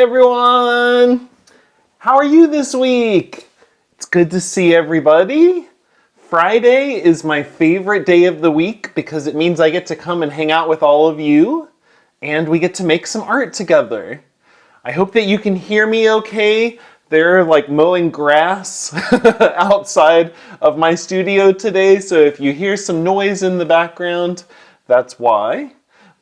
everyone! How are you this week? It's good to see everybody. Friday is my favorite day of the week because it means I get to come and hang out with all of you and we get to make some art together. I hope that you can hear me okay. They're like mowing grass outside of my studio today, so if you hear some noise in the background, that's why.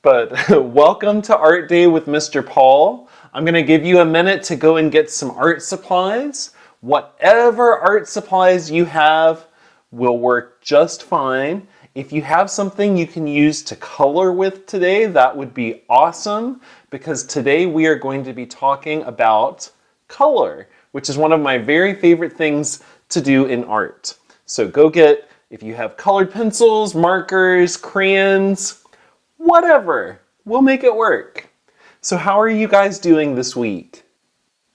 But welcome to Art Day with Mr. Paul. I'm going to give you a minute to go and get some art supplies. Whatever art supplies you have will work just fine. If you have something you can use to color with today, that would be awesome, because today we are going to be talking about color, which is one of my very favorite things to do in art. So go get, if you have colored pencils, markers, crayons, whatever, we'll make it work. So how are you guys doing this week?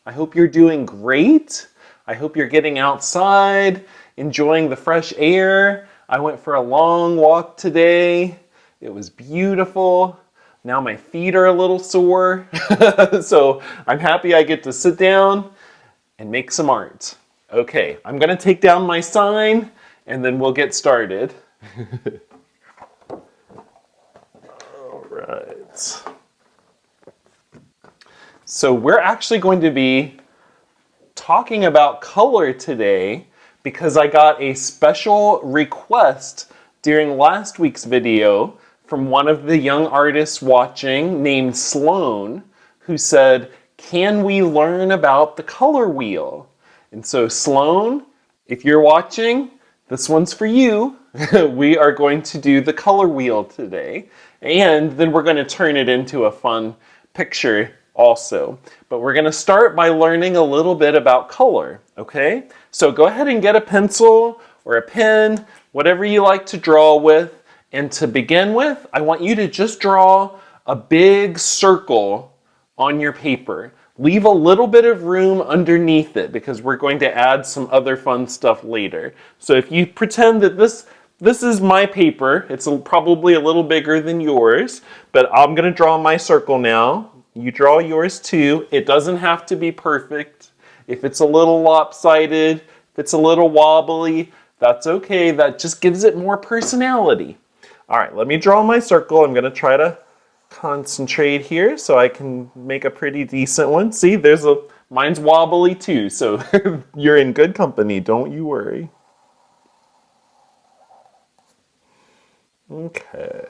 I hope you're doing great. I hope you're getting outside, enjoying the fresh air. I went for a long walk today. It was beautiful. Now my feet are a little sore. So I'm happy I get to sit down and make some art. Okay, I'm gonna take down my sign and then we'll get started. Right. So we're actually going to be talking about color today because I got a special request during last week's video from one of the young artists watching named Sloan, who said, "Can we learn about the color wheel?" And so Sloan, if you're watching, this one's for you. We are going to do the color wheel today. And then we're going to turn it into a fun picture also. But we're going to start by learning a little bit about color, okay? So go ahead and get a pencil or a pen, whatever you like to draw with. And to begin with, I want you to just draw a big circle on your paper. Leave a little bit of room underneath it because we're going to add some other fun stuff later. So if you pretend that this is my paper. It's probably a little bigger than yours, but I'm going to draw my circle now. You draw yours too. It doesn't have to be perfect. If it's a little lopsided, if it's a little wobbly, that's okay. That just gives it more personality. All right, let me draw my circle. I'm going to try to concentrate here so I can make a pretty decent one. See, mine's wobbly too, so you're in good company. Don't you worry. Okay.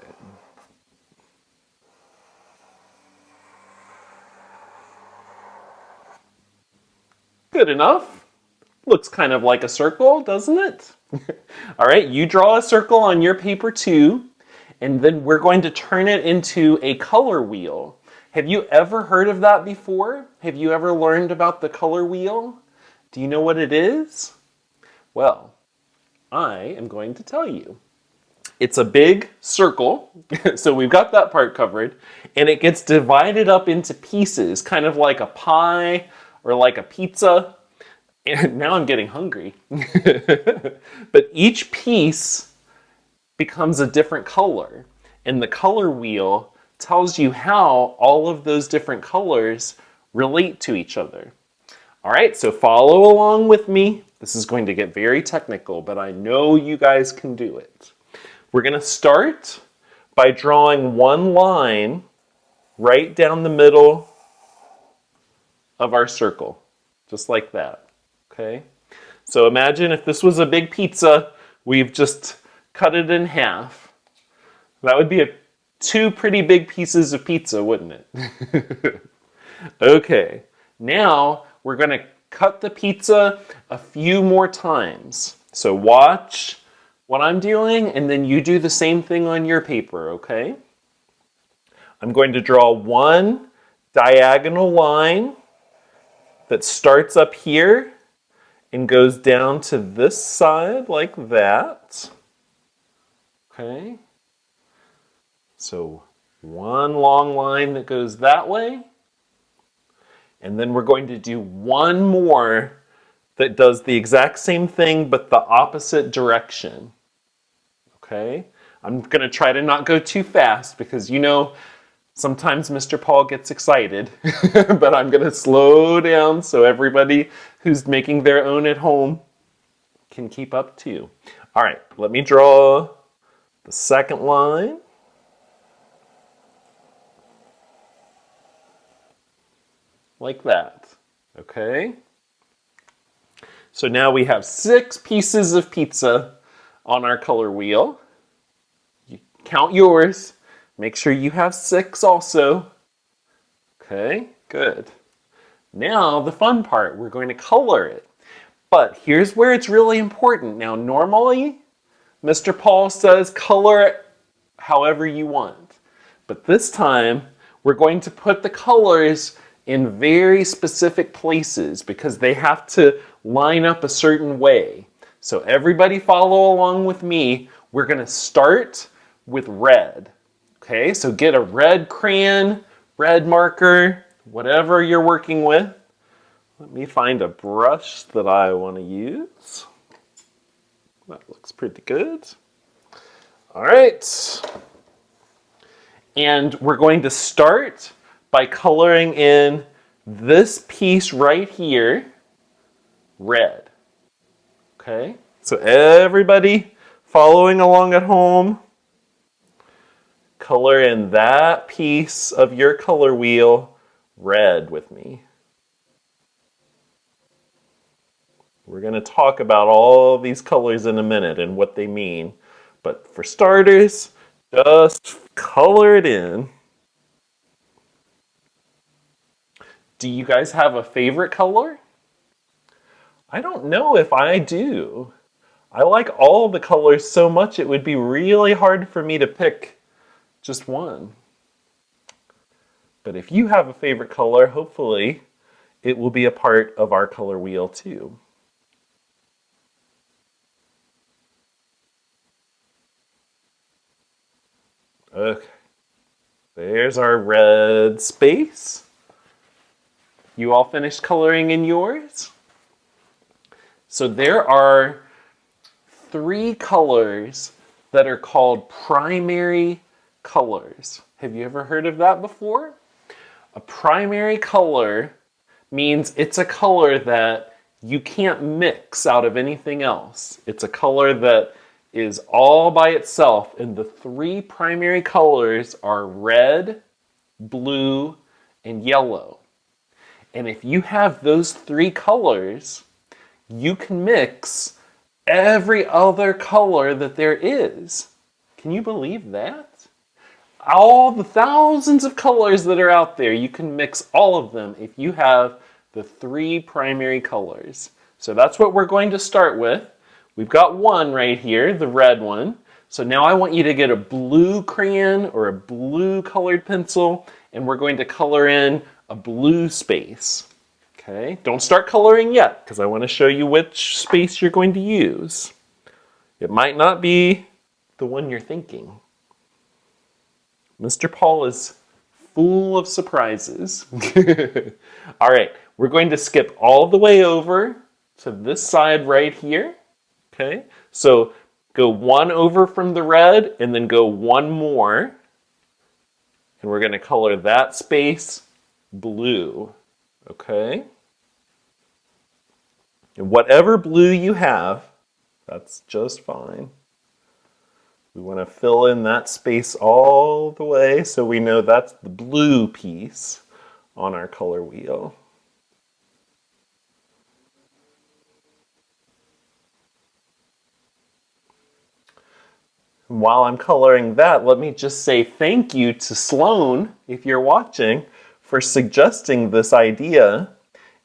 Good enough. Looks kind of like a circle, doesn't it? All right, you draw a circle on your paper too, and then we're going to turn it into a color wheel. Have you ever heard of that before? Have you ever learned about the color wheel? Do you know what it is? Well, I am going to tell you. It's a big circle, so we've got that part covered, and it gets divided up into pieces, kind of like a pie or like a pizza. And now I'm getting hungry. But each piece becomes a different color, and the color wheel tells you how all of those different colors relate to each other. All right, so follow along with me. This is going to get very technical, but I know you guys can do it. We're going to start by drawing one line right down the middle of our circle, just like that, okay? So imagine if this was a big pizza, we've just cut it in half. That would be two pretty big pieces of pizza, wouldn't it? Okay, now we're going to cut the pizza a few more times. So watch what I'm doing, and then you do the same thing on your paper, okay? I'm going to draw one diagonal line that starts up here and goes down to this side like that. Okay? So one long line that goes that way, and then we're going to do one more that does the exact same thing but the opposite direction. Okay? I'm going to try to not go too fast because, you know, Sometimes Mr. Paul gets excited, but I'm going to slow down so everybody who's making their own at home can keep up too. All right, let me draw the second line. Like that, okay? So now we have 6 pieces of pizza on our color wheel. You count yours. Make sure you have 6 also. Okay, good. Now the fun part, we're going to color it. But here's where it's really important. Now normally, Mr. Paul says color it however you want. But this time, we're going to put the colors in very specific places because they have to line up a certain way. So everybody follow along with me. We're going to start with red. Okay, so get a red crayon, red marker, whatever you're working with. Let me find a brush that I want to use. That looks pretty good. All right. And we're going to start by coloring in this piece right here, red. Okay? So everybody following along at home, color in that piece of your color wheel red with me. We're going to talk about all these colors in a minute and what they mean. But for starters, just color it in. Do you guys have a favorite color? I don't know if I do. I like all the colors so much it would be really hard for me to pick just one. But if you have a favorite color, hopefully it will be a part of our color wheel too. Okay, there's our red space. You all finished coloring in yours? So there are 3 colors that are called primary colors. Have you ever heard of that before? A primary color means it's a color that you can't mix out of anything else. It's a color that is all by itself, and the 3 primary colors are red, blue, and yellow. And if you have those 3 colors, you can mix every other color that there is. Can you believe that? All the thousands of colors that are out there, you can mix all of them if you have the 3 primary colors. So that's what we're going to start with. We've got one right here, the red one. So now I want you to get a blue crayon or a blue colored pencil, and we're going to color in a blue space. Okay, don't start coloring yet because I want to show you which space you're going to use. It might not be the one you're thinking. Mr. Paul is full of surprises. All right, we're going to skip all the way over to this side right here. Okay, so go 1 over from the red and then go 1 more. And we're going to color that space blue. Okay? And whatever blue you have, that's just fine. We want to fill in that space all the way so we know that's the blue piece on our color wheel. And while I'm coloring that, let me just say thank you to Sloan, if you're watching, for suggesting this idea.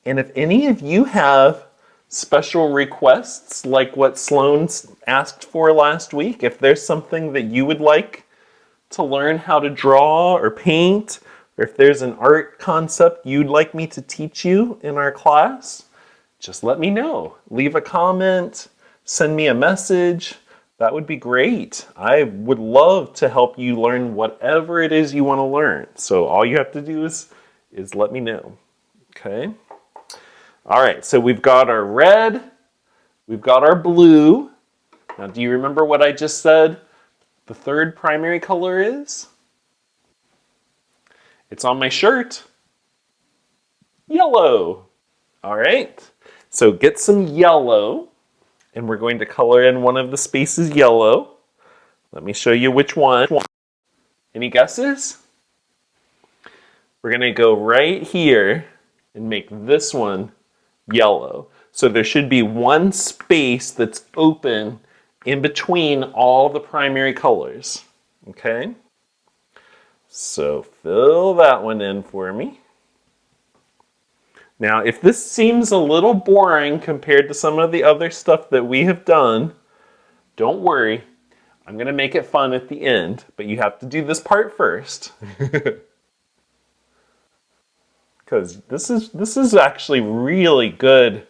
And if any of you have special requests like what Sloan asked for last week, if there's something that you would like to learn how to draw or paint, or if there's an art concept you'd like me to teach you in our class, just let me know. Leave a comment, send me a message. That would be great. I would love to help you learn whatever it is you want to learn. So all you have to do is let me know. Okay? All right, so we've got our red, we've got our blue. Now, do you remember what I just said the 3rd primary color is? It's on my shirt. Yellow. All right. So get some yellow, and we're going to color in one of the spaces yellow. Let me show you which one. Any guesses? We're going to go right here and make this one yellow. So there should be one space that's open in between all the primary colors. Okay? So fill that one in for me. Now, if this seems a little boring compared to some of the other stuff that we have done, don't worry. I'm going to make it fun at the end, but you have to do this part first. Because this is actually really good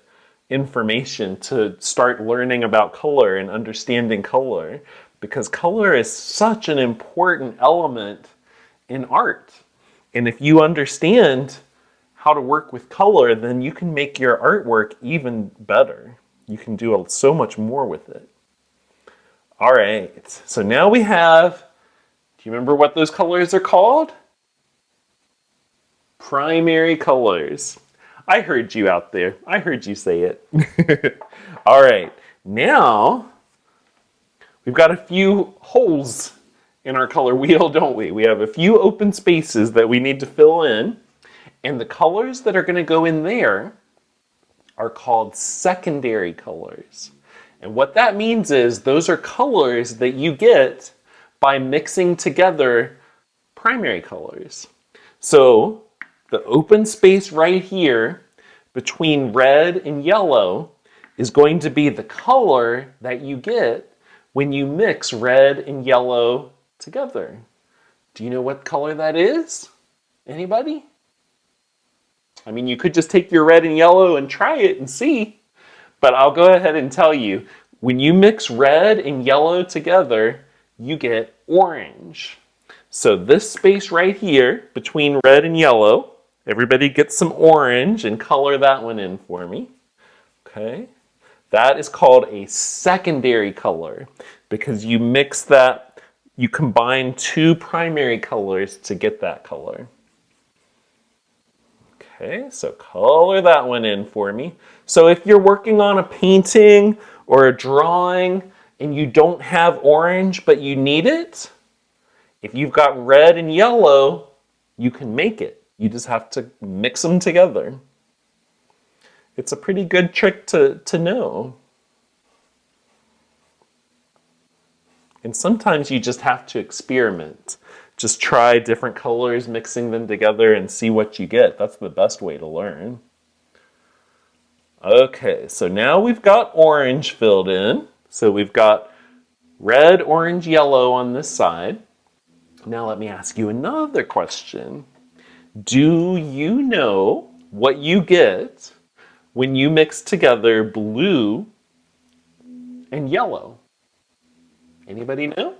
information to start learning about color and understanding color, because color is such an important element in art. And if you understand how to work with color, then you can make your artwork even better. You can do so much more with it. All right, so now we have, do you remember what those colors are called? Primary colors. I heard you out there. I heard you say it. All right, now we've got a few holes in our color wheel, don't we? We have a few open spaces that we need to fill in, and the colors that are going to go in there are called secondary colors. And what that means is those are colors that you get by mixing together primary colors. So the open space right here between red and yellow is going to be the color that you get when you mix red and yellow together. Do you know what color that is? Anybody? I mean, you could just take your red and yellow and try it and see. But I'll go ahead and tell you, when you mix red and yellow together, you get orange. So this space right here between red and yellow, everybody get some orange and color that one in for me. Okay. That is called a secondary color because you mix that, you combine two primary colors to get that color. Okay, so color that one in for me. So if you're working on a painting or a drawing and you don't have orange but you need it, if you've got red and yellow, you can make it. You just have to mix them together. It's a pretty good trick to know. And sometimes you just have to experiment. Just try different colors, mixing them together and see what you get. That's the best way to learn. Okay, so now we've got orange filled in. So we've got red, orange, yellow on this side. Now let me ask you another question. Do you know what you get when you mix together blue and yellow? Anybody know?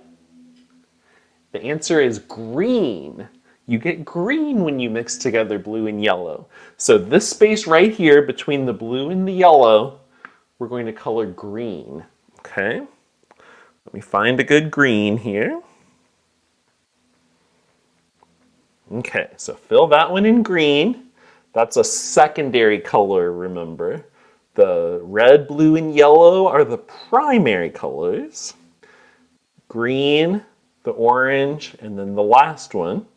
The answer is green. You get green when you mix together blue and yellow. So this space right here between the blue and the yellow, we're going to color green. Okay? Let me find a good green here. Okay, so fill that one in green. That's a secondary color, remember. The red, blue, and yellow are the primary colors. Green, the orange, and then the last one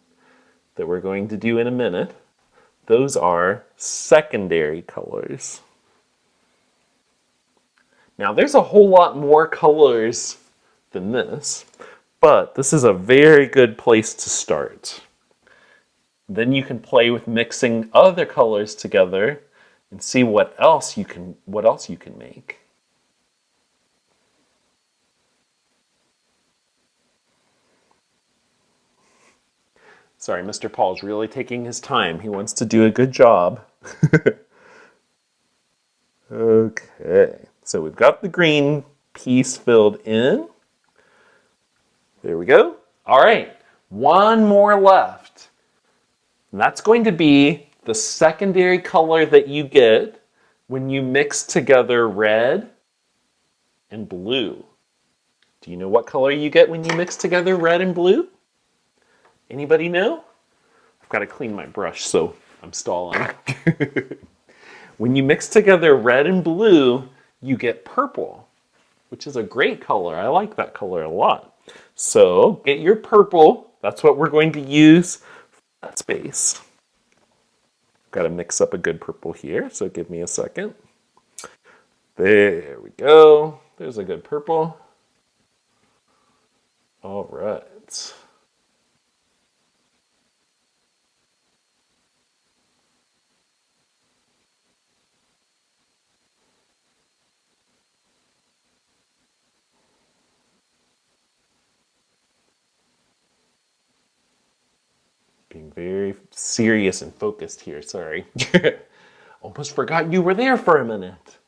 that we're going to do in a minute, those are secondary colors. Now there's a whole lot more colors than this, but this is a very good place to start. Then you can play with mixing other colors together and see what else you can make. Sorry, Mr. Paul's really taking his time. He wants to do a good job. Okay, so we've got the green piece filled in. There we go. All right, one more left. And that's going to be the secondary color that you get when you mix together red and blue. Do you know what color you get when you mix together red and blue? Anybody know? I've got to clean my brush, so I'm stalling. When you mix together red and blue, you get purple, which is a great color. I like that color a lot. So get your purple. That's what we're going to use for that space. Got to mix up a good purple here, so give me a second. There we go. There's a good purple. All right. Being very serious and focused here, sorry. Almost forgot you were there for a minute.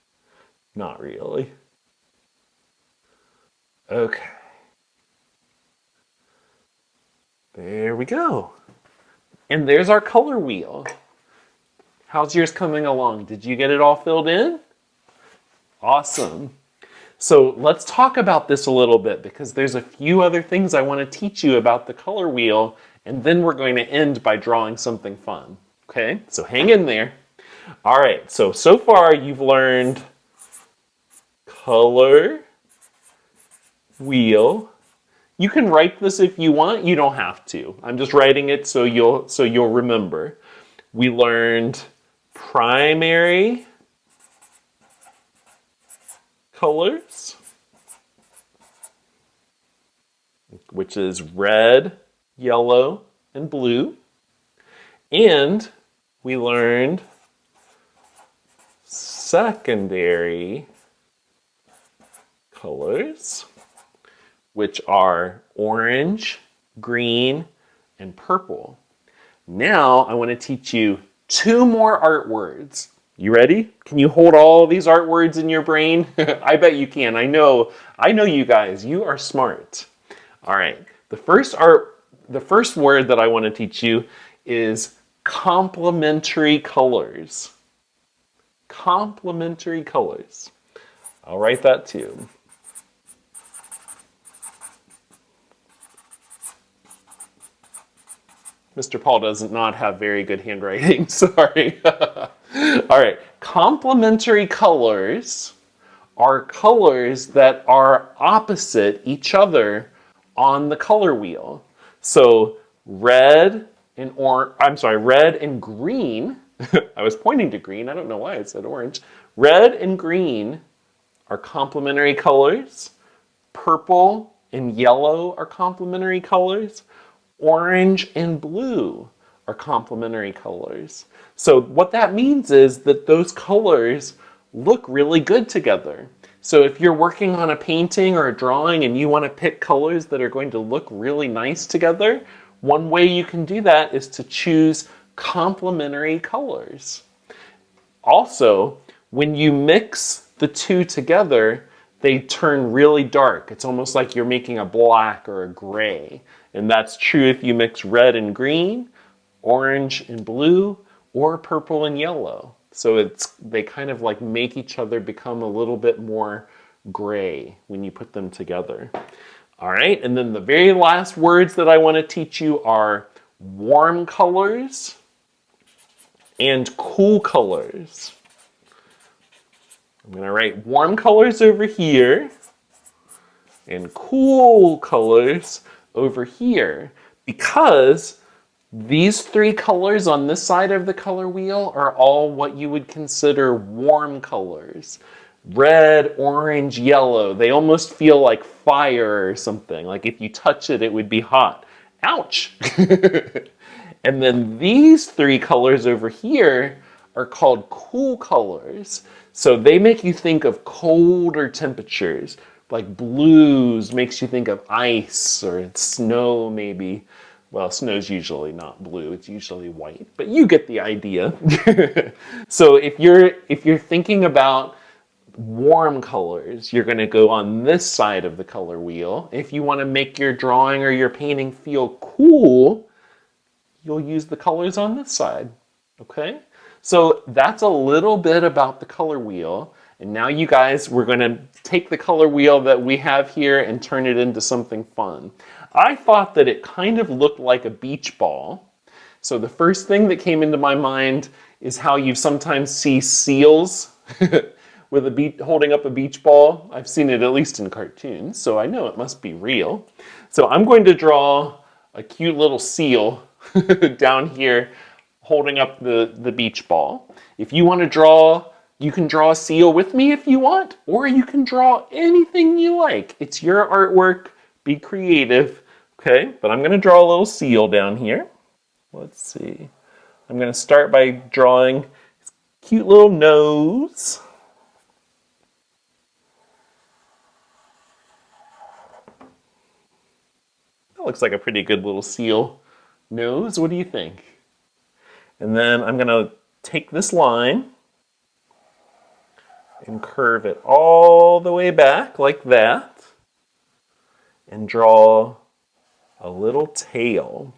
Not really. Okay. There we go. And there's our color wheel. How's yours coming along? Did you get it all filled in? Awesome. So let's talk about this a little bit because there's a few other things I want to teach you about the color wheel, and then we're going to end by drawing something fun. Okay, so hang in there. All right, so far you've learned color wheel. You can write this if you want, you don't have to. I'm just writing it so you'll remember. We learned primary colors, which is red, yellow, and blue. And we learned secondary colors, which are orange, green, and purple. Now I want to teach you 2 more art words. You ready? Can you hold all these art words in your brain? I bet you can. I know you guys. You are smart. All right. The first word that I want to teach you is complementary colors. Complementary colors. I'll write that too. Mr. Paul does not have very good handwriting, sorry. All right, complementary colors are colors that are opposite each other on the color wheel. So red and green, I was pointing to green, I don't know why I said orange. Red and green are complementary colors. Purple and yellow are complementary colors. Orange and blue are complementary colors. So what that means is that those colors look really good together. So if you're working on a painting or a drawing and you want to pick colors that are going to look really nice together, one way you can do that is to choose complementary colors. Also, when you mix the two together, they turn really dark. It's almost like you're making a black or a gray. And that's true if you mix red and green, orange and blue, or purple and yellow. So they kind of like make each other become a little bit more gray when you put them together. All right, and then the very last words that I want to teach you are warm colors and cool colors. I'm going to write warm colors over here and cool colors over here, because these 3 colors on this side of the color wheel are all what you would consider warm colors. Red, orange, yellow, they almost feel like fire or something. Like if you touch it, it would be hot. Ouch! And then these 3 colors over here are called cool colors. So they make you think of colder temperatures. Like blues makes you think of ice or snow maybe. Well, snow's usually not blue, it's usually white, but you get the idea. So if you're thinking about warm colors, you're going to go on this side of the color wheel. If you want to make your drawing or your painting feel cool, you'll use the colors on this side. Okay? So that's a little bit about the color wheel. And now you guys, we're going to take the color wheel that we have here and turn it into something fun. I thought that it kind of looked like a beach ball. So the first thing that came into my mind is how you sometimes see seals with holding up a beach ball. I've seen it at least in cartoons, so I know it must be real. So I'm going to draw a cute little seal down here holding up the beach ball. If you want to draw, you can draw a seal with me if you want, or you can draw anything you like. It's your artwork. Be creative. Okay, but I'm going to draw a little seal down here. Let's see. I'm going to start by drawing his cute little nose. That looks like a pretty good little seal nose. What do you think? And then I'm going to take this line and curve it all the way back like that and draw a little tail.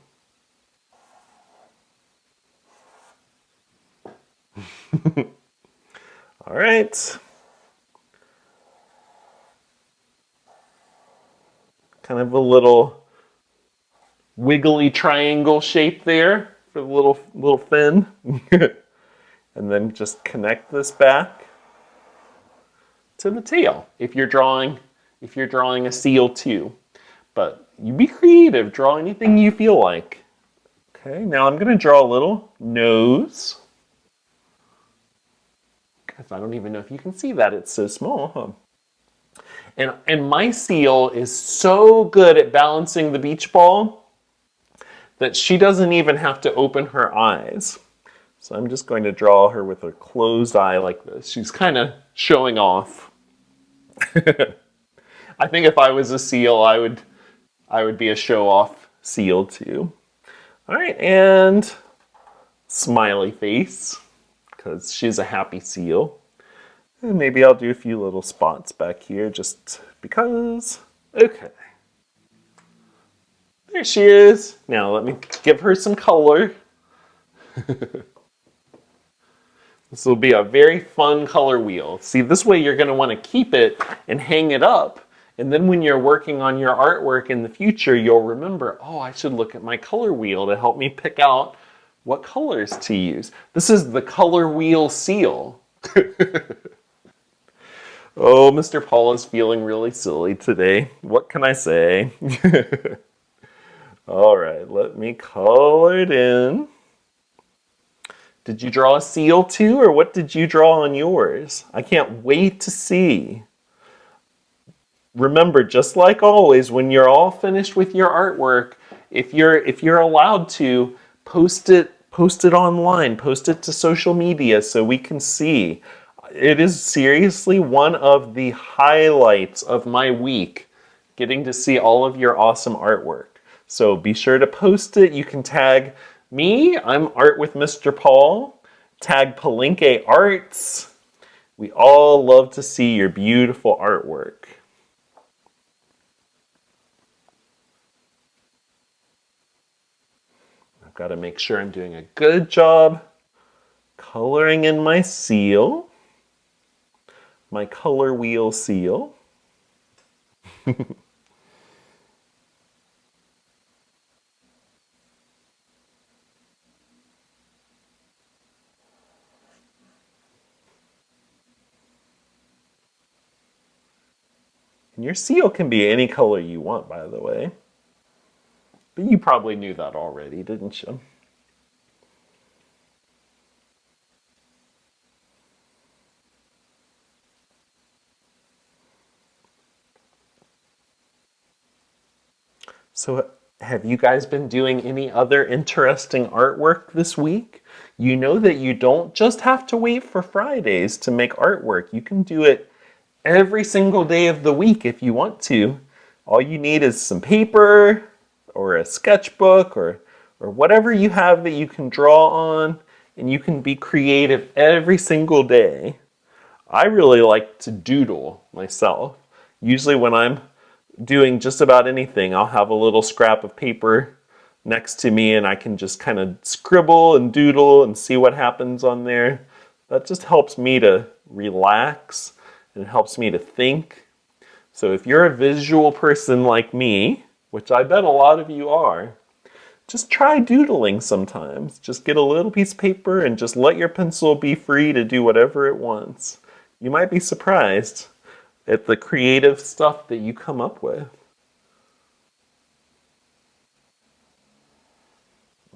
All right. Kind of a little wiggly triangle shape there for the little fin. And then just connect this back to the tail if you're drawing a seal too. But you be creative, draw anything you feel like. Okay, now I'm going to draw a little nose. I don't even know if you can see that, it's so small, huh? And my seal is so good at balancing the beach ball that she doesn't even have to open her eyes. So I'm just going to draw her with a closed eye like this. She's kind of showing off. I think if I was a seal, I would be a show-off seal too. All right, and smiley face, because she's a happy seal. And maybe I'll do a few little spots back here just because. Okay. There she is. Now let me give her some color. This will be a very fun color wheel. See, this way you're going to want to keep it and hang it up. And then when you're working on your artwork in the future, you'll remember, oh, I should look at my color wheel to help me pick out what colors to use. This is the color wheel seal. Oh, Mr. Paul is feeling really silly today. What can I say? All right, let me color it in. Did you draw a seal too, or what did you draw on yours? I can't wait to see. Remember, just like always, when you're all finished with your artwork, if you're allowed to, post it online, post it to social media so we can see. It is seriously one of the highlights of my week, getting to see all of your awesome artwork. So be sure to post it. You can tag me, I'm Art with Mr. Paul. Tag Palenke Arts. We all love to see your beautiful artwork. I've got to make sure I'm doing a good job coloring in my seal. My color wheel seal. And your seal can be any color you want, by the way. But you probably knew that already, didn't you? So have you guys been doing any other interesting artwork this week? You know that you don't just have to wait for Fridays to make artwork. You can do it every single day of the week if you want to. All you need is some paper or a sketchbook or whatever you have that you can draw on, and you can be creative every single day. I really like to doodle myself. Usually when I'm doing just about anything, I'll have a little scrap of paper next to me and I can just kind of scribble and doodle and see what happens on there. That just helps me to relax and it helps me to think. So if you're a visual person like me, which I bet a lot of you are, just try doodling sometimes. Just get a little piece of paper and just let your pencil be free to do whatever it wants. You might be surprised at the creative stuff that you come up with.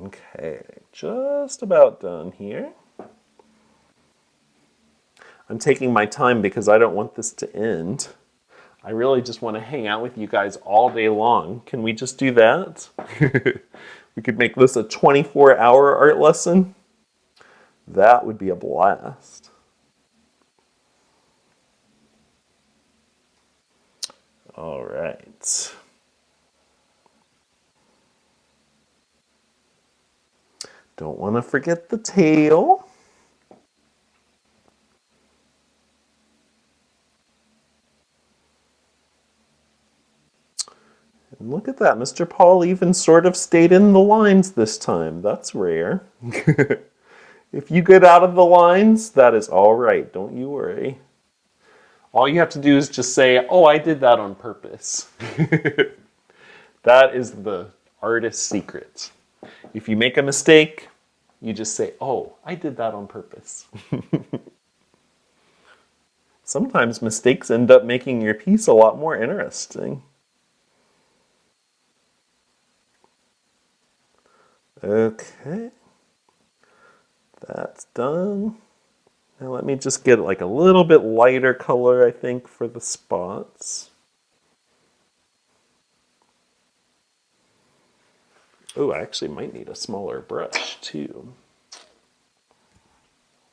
Okay, just about done here. I'm taking my time because I don't want this to end. I really just want to hang out with you guys all day long. Can we just do that? We could make this a 24-hour art lesson. That would be a blast. All right. Don't want to forget the tail. And look at that, Mr. Paul even sort of stayed in the lines this time. That's rare. If you get out of the lines, that is all right. Don't you worry. All you have to do is just say, oh, I did that on purpose. That is the artist's secret. If you make a mistake, you just say, oh, I did that on purpose. Sometimes mistakes end up making your piece a lot more interesting. Okay, that's done. Now let me just get like a little bit lighter color, I think, for the spots. Oh, I actually might need a smaller brush too.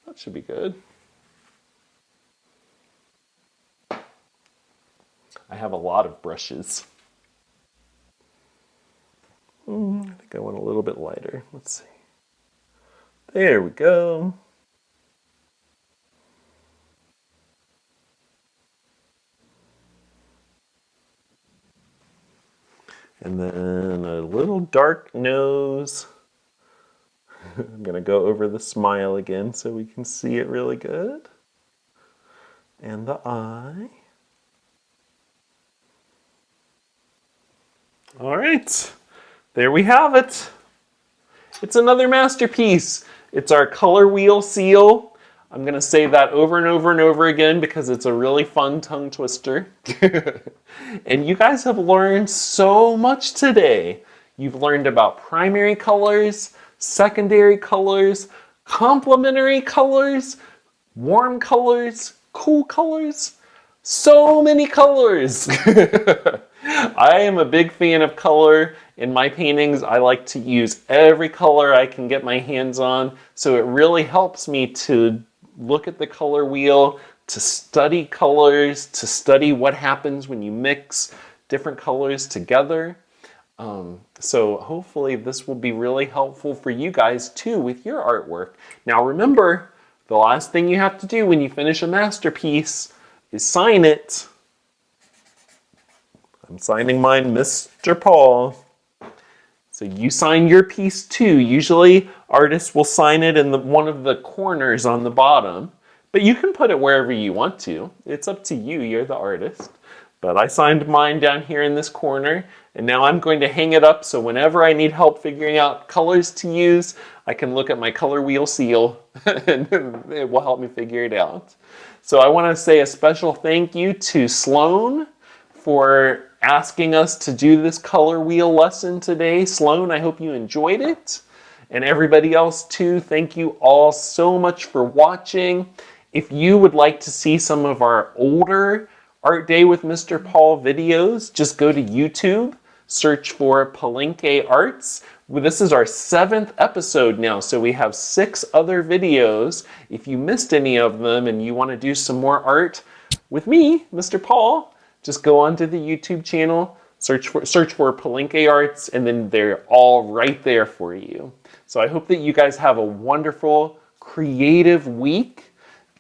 That should be good. I have a lot of brushes. I think I want a little bit lighter. Let's see. There we go. And then a little dark nose. I'm going to go over the smile again so we can see it really good. And the eye. All right. There we have it. It's another masterpiece. It's our color wheel seal. I'm going to say that over and over and over again because it's a really fun tongue twister. And you guys have learned so much today. You've learned about primary colors, secondary colors, complementary colors, warm colors, cool colors. So many colors. I am a big fan of color. In my paintings, I like to use every color I can get my hands on. So it really helps me to look at the color wheel, to study colors, to study what happens when you mix different colors together. So hopefully this will be really helpful for you guys too with your artwork. Now remember, the last thing you have to do when you finish a masterpiece is sign it. I'm signing mine, Mr. Paul. So you sign your piece too. Usually artists will sign it in one of the corners on the bottom, but you can put it wherever you want to. It's up to you, you're the artist. But I signed mine down here in this corner, and now I'm going to hang it up so whenever I need help figuring out colors to use, I can look at my color wheel seal and it will help me figure it out. So I want to say a special thank you to Sloan for asking us to do this color wheel lesson today. Sloan, I hope you enjoyed it. And everybody else too, thank you all so much for watching. If you would like to see some of our older Art Day with Mr. Paul videos, just go to YouTube, search for Palenke Arts. This is our 7th episode now, so we have 6 other videos. If you missed any of them and you want to do some more art with me, Mr. Paul, just go onto the YouTube channel, search for Palenke Arts, and then they're all right there for you. So I hope that you guys have a wonderful, creative week.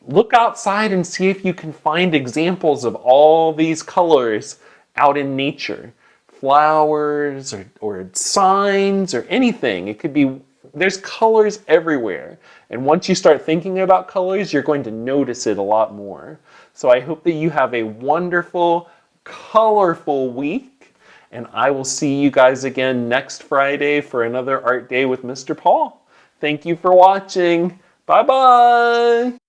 Look outside and see if you can find examples of all these colors out in nature. Flowers or signs or anything. It could be, there's colors everywhere. And once you start thinking about colors, you're going to notice it a lot more. So I hope that you have a wonderful, colorful week. And I will see you guys again next Friday for another art day with Mr. Paul. Thank you for watching. Bye-bye.